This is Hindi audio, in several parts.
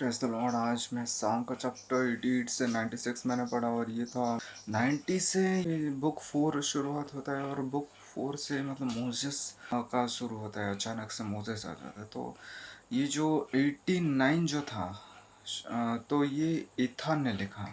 Press the Lord. आज मैं सॉन्ग का चैप्टर 88 से 96 मैंने पढ़ा और ये था 90 से बुक 4 शुरुआत होता है और बुक 4 से मतलब मोजेस का शुरू होता है। अचानक से मोजेस आ जाता है। तो ये जो 89 जो था तो ये ईथान ने लिखा।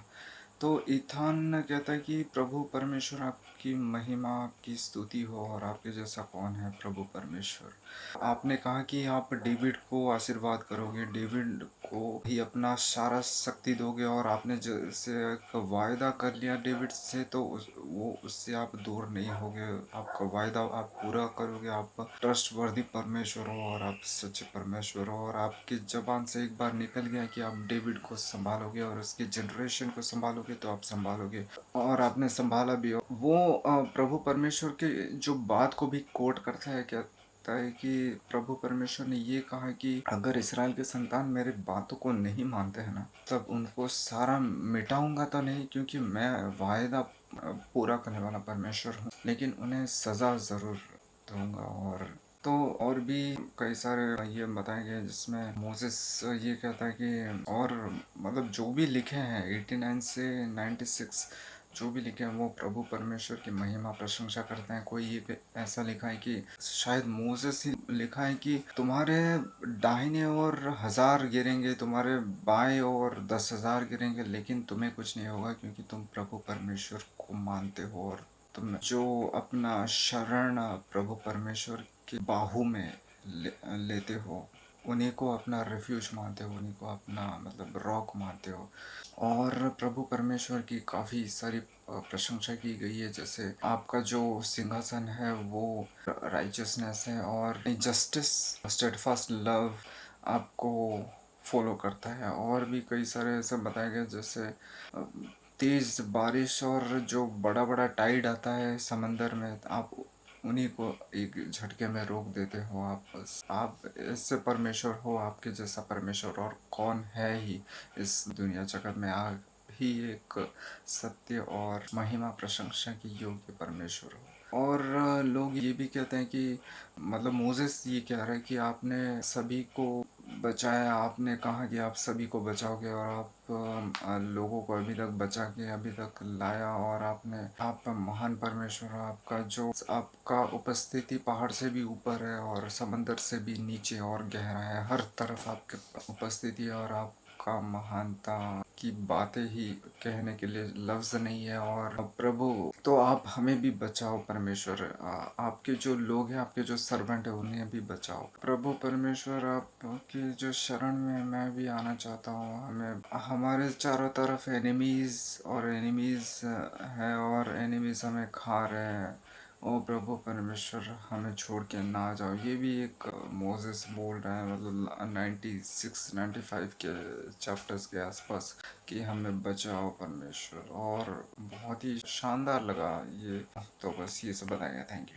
तो ईथान कहता है कि प्रभु परमेश्वर आपकी महिमा की स्तुति हो और आपके जैसा कौन है प्रभु परमेश्वर। आपने कहा कि आप डेविड को आशीर्वाद करोगे, डेविड को ही अपना सारा शक्ति दोगे और आपने जैसे एक वायदा कर लिया डेविड से तो वो उससे आप दूर नहीं होगे। आपका वायदा आप पूरा करोगे। आप ट्रस्टवर्दी परमेश्वर हो और आप सच्चे परमेश्वर हो और आपकी जबान से एक बार निकल गया कि आप डेविड को संभालोगे और उसकी जनरेशन को संभालोगे तो आप संभालोगे और आपने संभाला भी हो। वो प्रभु परमेश्वर के जो बात को भी कोट करता है, क्या है कि प्रभु परमेश्वर ने ये कहा कि अगर इसराइल के संतान मेरे बातों को नहीं मानते हैं ना, तब उनको सारा मिटाऊंगा तो नहीं, क्योंकि मैं वायदा पूरा करने वाला परमेश्वर हूँ, लेकिन उन्हें सजा जरूर दूंगा। और भी कई सारे ये बताए गए जिसमें मोसेस ये कहता है कि और मतलब जो भी लिखे हैं 89 से 96 जो भी लिखे हैं वो प्रभु परमेश्वर की महिमा प्रशंसा करते हैं। कोई ये ऐसा लिखा है कि शायद मोसेस ही लिखा है कि तुम्हारे दाहिने ओर 1000 गिरेंगे, तुम्हारे बाएं ओर 10,000 गिरेंगे, लेकिन तुम्हें कुछ नहीं होगा क्योंकि तुम प्रभु परमेश्वर को मानते हो और तुम जो अपना शरण प्रभु परमेश्वर के बाहू में लेते हो, उन्हीं को अपना रिफ्यूज मानते हो, उन्हीं को अपना मतलब रॉक मानते हो। और प्रभु परमेश्वर की काफ़ी सारी प्रशंसा की गई है, जैसे आपका जो सिंहासन है वो राइचियसनेस है और जस्टिस स्टेडफास्ट लव आपको फॉलो करता है। और भी कई सारे ऐसे बताए गए जैसे तेज़ बारिश और जो बड़ा बड़ा टाइड आता है समंदर में, आप उन्हीं को एक झटके में रोक देते हो। आप ऐसे परमेश्वर हो, आपके जैसा परमेश्वर और कौन है ही इस दुनिया जगत में। आप ही एक सत्य और महिमा प्रशंसा की योग्य परमेश्वर हो। और लोग ये भी कहते हैं कि मतलब मोसेस ये कह रहा है कि आपने सभी को बचाया, आपने कहा कि आप सभी को बचाओगे और आप लोगों को अभी तक बचा के अभी तक लाया और आप महान परमेश्वर हो। आपका उपस्थिति पहाड़ से भी ऊपर है और समंदर से भी नीचे और गहरा है। हर तरफ आपकी उपस्थिति है और आपका महानता की बातें ही कहने के लिए लफ्ज नहीं है। और प्रभु तो आप हमें भी बचाओ परमेश्वर। आपके जो लोग हैं, आपके जो सर्वेंट है, उन्हें भी बचाओ प्रभु परमेश्वर। आपकी जो शरण में मैं भी आना चाहता हूँ। हमें हमारे चारों तरफ एनिमीज है और एनिमीज हमें खा रहे हैं। ओ प्रभु परमेश्वर हमें छोड़ के ना जाओ। ये भी एक मोसेस बोल रहा है मतलब 96 95 के चैप्टर्स के आसपास कि हमें बचाओ परमेश्वर। और बहुत ही शानदार लगा ये। तो बस ये सब बताया गया। Thank you.